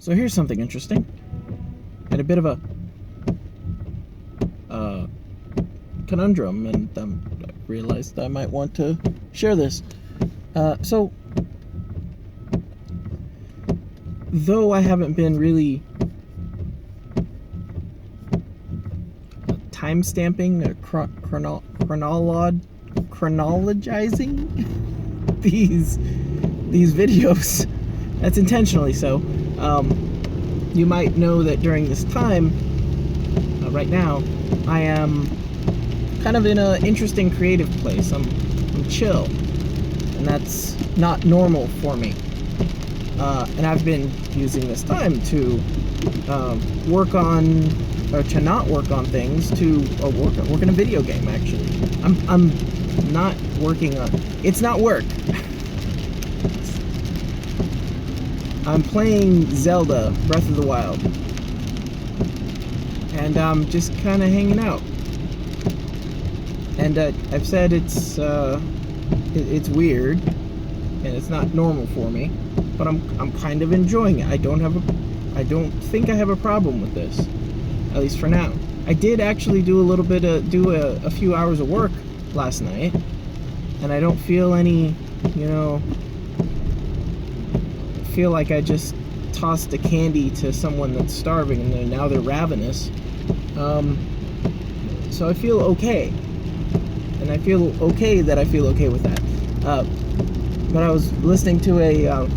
So here's something interesting, and a bit of a conundrum, and I realized I might want to share this. So, though I haven't been really time-stamping or chronologizing these videos, that's intentionally so. You might know that during this time, right now, I am kind of in an interesting creative place. I'm chill, and that's not normal for me. And I've been using this time to work on, or to not work on things, to work in a video game. Actually, I'm not working on. It's not work. I'm playing Zelda Breath of the Wild, and I'm just kind of hanging out. And I've said it's weird, and it's not normal for me, but I'm kind of enjoying it. I don't think I have a problem with this, at least for now. I did actually do a few hours of work last night, and I don't feel any, feel like I just tossed a candy to someone that's starving and now they're ravenous. So I feel okay, and I feel okay that I feel okay with that. But I was listening to a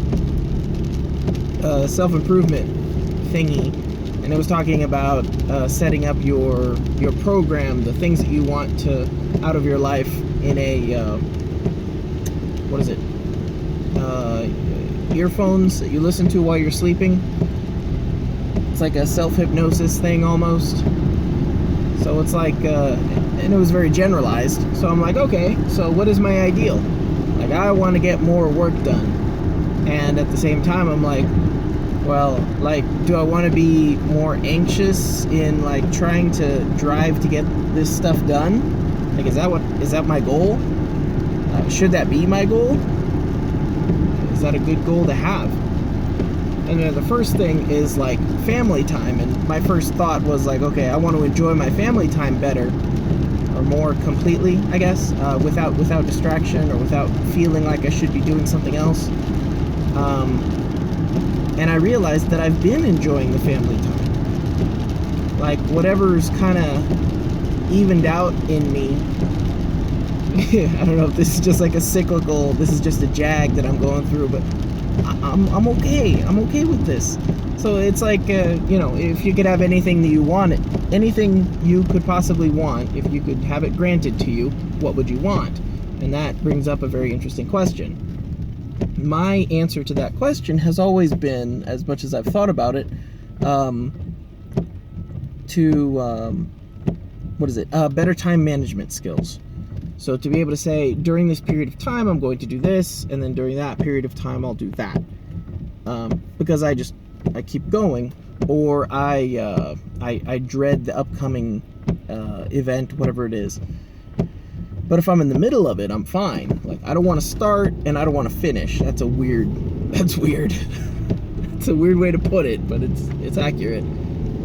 self-improvement thingy, and it was talking about setting up your program, the things that you want to out of your life in a what is it? Earphones that you listen to while you're sleeping. It's like a self-hypnosis thing almost. So it's like, and it was very generalized. So I'm like, okay, so what is my ideal? Like, I want to get more work done. And at the same time, I'm like, well, like, do I want to be more anxious in, like, trying to drive to get this stuff done? Like, is that my goal? Should that be my goal? Is that a good goal to have? And then the first thing is, like, family time. And my first thought was, like, okay, I want to enjoy my family time better, or more completely, I guess, without distraction, or without feeling like I should be doing something else. And I realized that I've been enjoying the family time. Like, whatever's kind of evened out in me. I don't know if this is just like a cyclical, this is just a jag that I'm going through, but I'm okay. I'm okay with this. So it's like, if you could have anything that you wanted, anything you could possibly want, if you could have it granted to you, what would you want? And that brings up a very interesting question. My answer to that question has always been, as much as I've thought about it, better time management skills. So to be able to say, during this period of time, I'm going to do this, and then during that period of time, I'll do that. Because I keep going, or I dread the upcoming event, whatever it is. But if I'm in the middle of it, I'm fine. Like, I don't want to start, and I don't want to finish. That's weird. It's a weird way to put it, but it's accurate.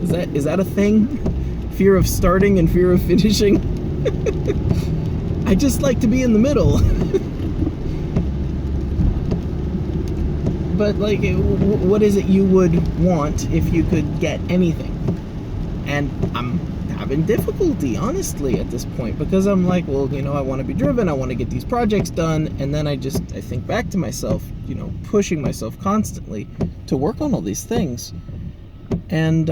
Is that a thing? Fear of starting and fear of finishing? I just like to be in the middle. But, like, what is it you would want if you could get anything? And I'm having difficulty, honestly, at this point, because I'm like, well, I want to be driven, I want to get these projects done, and then I think back to myself, pushing myself constantly to work on all these things. And,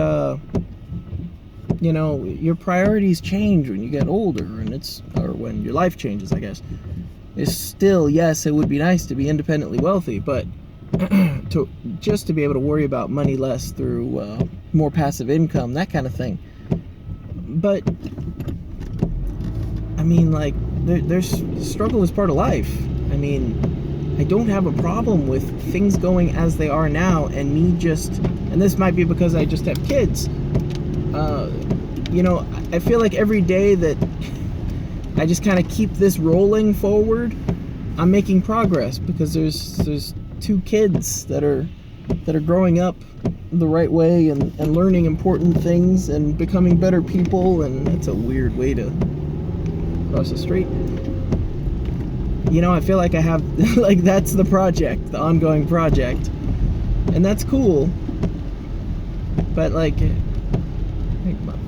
your priorities change when you get older, or when your life changes, I guess. It's still, yes, it would be nice to be independently wealthy, but to be able to worry about money less through more passive income, that kind of thing. But I mean, like, there's struggle is part of life. I mean, I don't have a problem with things going as they are now, and and this might be because I just have kids. I feel like every day that I just kind of keep this rolling forward, I'm making progress, because there's 2 kids that are growing up the right way and learning important things and becoming better people. And that's a weird way to cross the street. You know, I feel like I have, like, that's the project, the ongoing project. And that's cool. But, like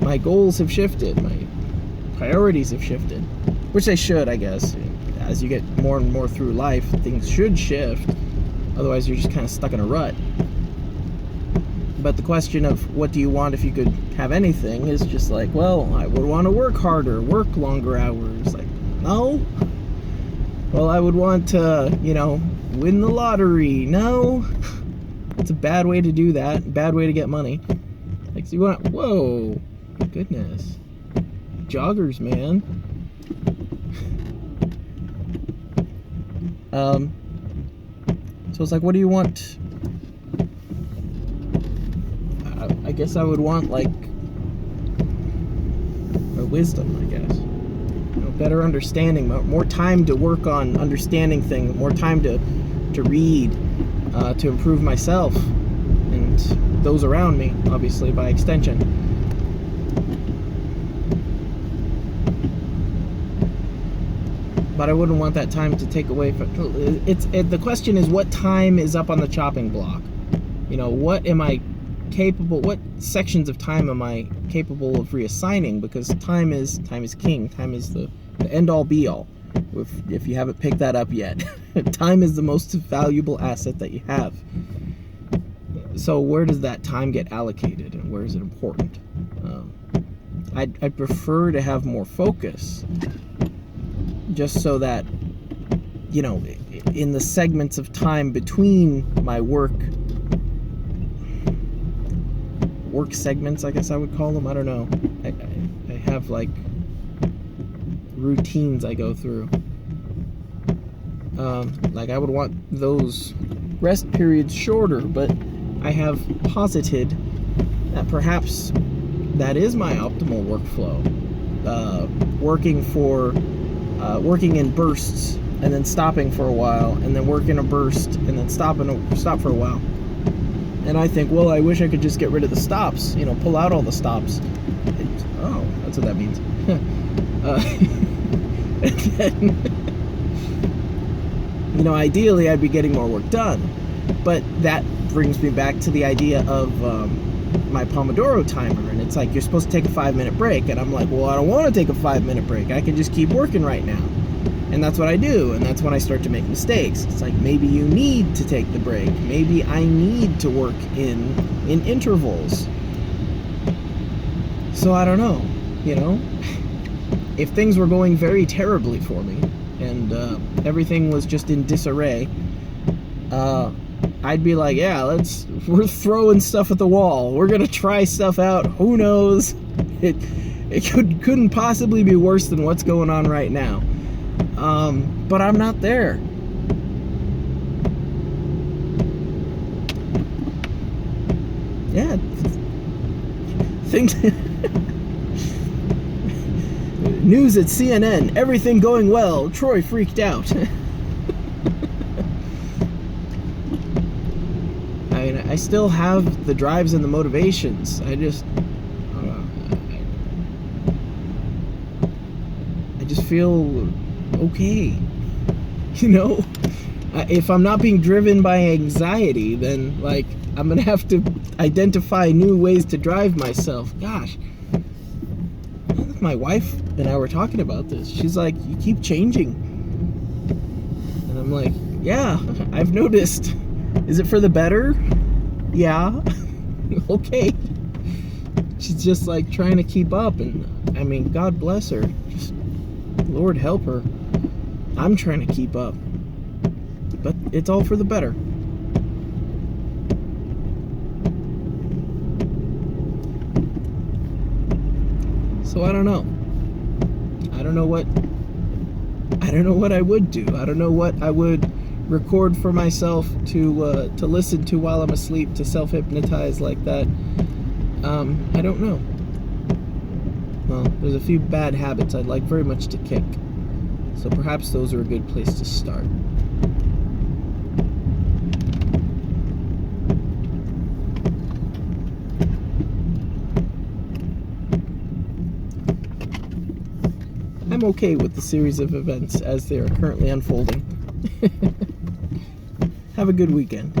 my goals have shifted. My priorities have shifted. Which they should, I guess. As you get more and more through life, things should shift. Otherwise, you're just kind of stuck in a rut. But the question of what do you want if you could have anything is just like, well, I would want to work harder, work longer hours. Like, no. Well, I would want to, you know, win the lottery. No. It's a bad way to do that. Bad way to get money. Like, so you want, whoa, goodness. Joggers, man. So it's like, what do you want? I guess I would want, like, wisdom, I guess. You know, better understanding, more time to work on understanding things, more time to read, to improve myself and those around me, obviously, by extension. But I wouldn't want that time to take away from the question is, what time is up on the chopping block? You know, what am I capable, what sections of time am I capable of reassigning? Because time is king. Time is the end all be all, if you haven't picked that up yet. Time is the most valuable asset that you have. So where does that time get allocated, and where is it important? I'd prefer to have more focus, just so that, you know, in the segments of time between my work segments, I guess I would call them. I don't know. I have, like, routines I go through. Like, I would want those rest periods shorter, but I have posited that perhaps that is my optimal workflow. Working in bursts and then stopping for a while, and then work in a burst and then stop for a while. And I think, well, I wish I could just get rid of the stops, you know, pull out all the stops. Oh, that's what that means. And then, you know, ideally I'd be getting more work done. But that brings me back to the idea of my Pomodoro timer. And it's like, you're supposed to take a 5-minute break. And I'm like, well, I don't want to take a 5-minute break. I can just keep working right now. And that's what I do, and that's when I start to make mistakes. It's like, maybe you need to take the break. Maybe I need to work in intervals. So I don't know, you know? If things were going very terribly for me, and everything was just in disarray, I'd be like, yeah, we're throwing stuff at the wall. We're gonna try stuff out. Who knows? It couldn't possibly be worse than what's going on right now. But I'm not there. Yeah. Things. News at CNN. Everything going well. Troy freaked out. I mean, I still have the drives and the motivations. I just feel okay, you know. If I'm not being driven by anxiety, then, like, I'm gonna have to identify new ways to drive myself. Gosh, my wife and I were talking about this. She's like, you keep changing. And I'm like, yeah, I've noticed. Is it for the better? Yeah. Okay. She's just, like, trying to keep up, and I mean, God bless her. Just Lord help her. I'm trying to keep up, but it's all for the better. So I don't know. I don't know what I would do. I don't know what I would record for myself to listen to while I'm asleep, to self-hypnotize like that. I don't know. Well, there's a few bad habits I'd like very much to kick. So perhaps those are a good place to start. I'm okay with the series of events as they are currently unfolding. Have a good weekend.